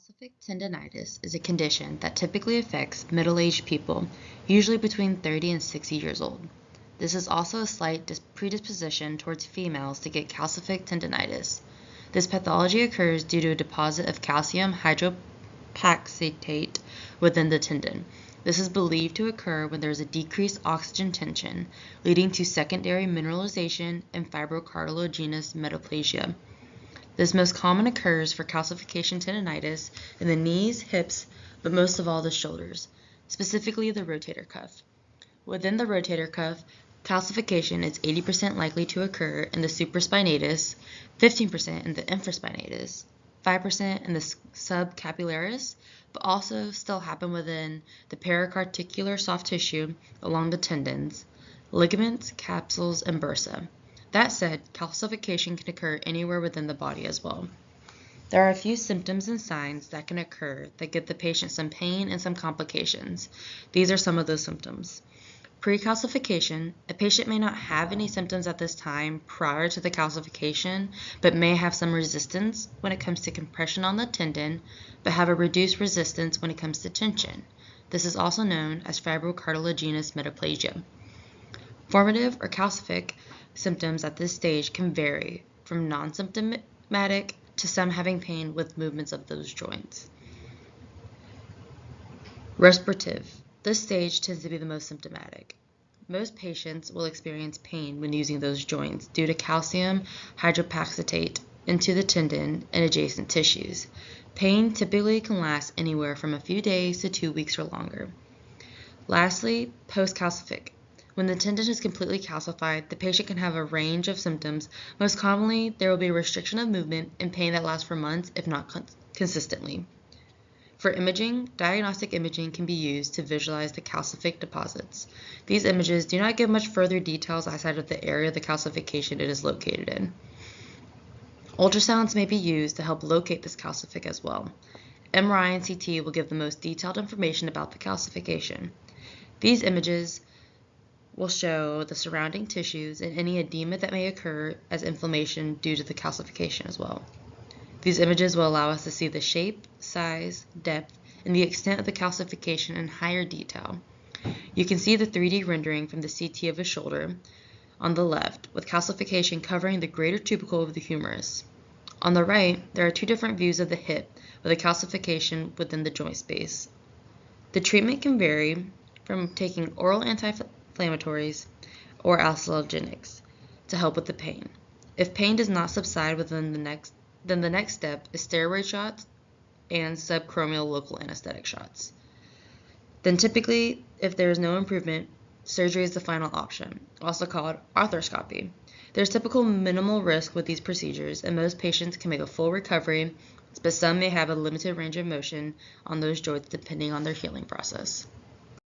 Calcific tendinitis is a condition that typically affects middle-aged people, usually between 30 and 60 years old. This is also a slight predisposition towards females to get calcific tendinitis. This pathology occurs due to a deposit of calcium hydroxyapatite within the tendon. This is believed to occur when there is a decreased oxygen tension, leading to secondary mineralization and fibrocartilaginous metaplasia. This most common occurs for calcification tendinitis in the knees, hips, but most of all the shoulders, specifically the rotator cuff. Within the rotator cuff, calcification is 80% likely to occur in the supraspinatus, 15% in the infraspinatus, 5% in the subcapularis, but also still happen within the pericardicular soft tissue along the tendons, ligaments, capsules, and bursa. That said, calcification can occur anywhere within the body as well. There are a few symptoms and signs that can occur that give the patient some pain and some complications. These are some of those symptoms. Pre-calcification, a patient may not have any symptoms at this time prior to the calcification, but may have some resistance when it comes to compression on the tendon, but have a reduced resistance when it comes to tension. This is also known as fibrocartilaginous metaplasia. Formative or calcific symptoms at this stage can vary from non-symptomatic to some having pain with movements of those joints. Respirative. This stage tends to be the most symptomatic. Most patients will experience pain when using those joints due to calcium hydroxyapatite into the tendon and adjacent tissues. Pain typically can last anywhere from a few days to 2 weeks or longer. Lastly, post-calcific. When the tendon is completely calcified, the patient can have a range of symptoms. Most commonly, there will be a restriction of movement and pain that lasts for months, if not consistently. For imaging, diagnostic imaging can be used to visualize the calcific deposits. These images do not give much further details outside of the area of the calcification it is located in. Ultrasounds may be used to help locate this calcific as well. MRI and CT will give the most detailed information about the calcification. These images will show the surrounding tissues and any edema that may occur as inflammation due to the calcification as well. These images will allow us to see the shape, size, depth, and the extent of the calcification in higher detail. You can see the 3D rendering from the CT of a shoulder on the left, with calcification covering the greater tubercle of the humerus. On the right, there are two different views of the hip with a calcification within the joint space. The treatment can vary from taking oral anti-inflammatories or allergenics to help with the pain. If pain does not subside then the next step is steroid shots and subchromial local anesthetic shots. Then typically, if there is no improvement, surgery is the final option, also called arthroscopy. There's typical minimal risk with these procedures, and most patients can make a full recovery, but some may have a limited range of motion on those joints depending on their healing process.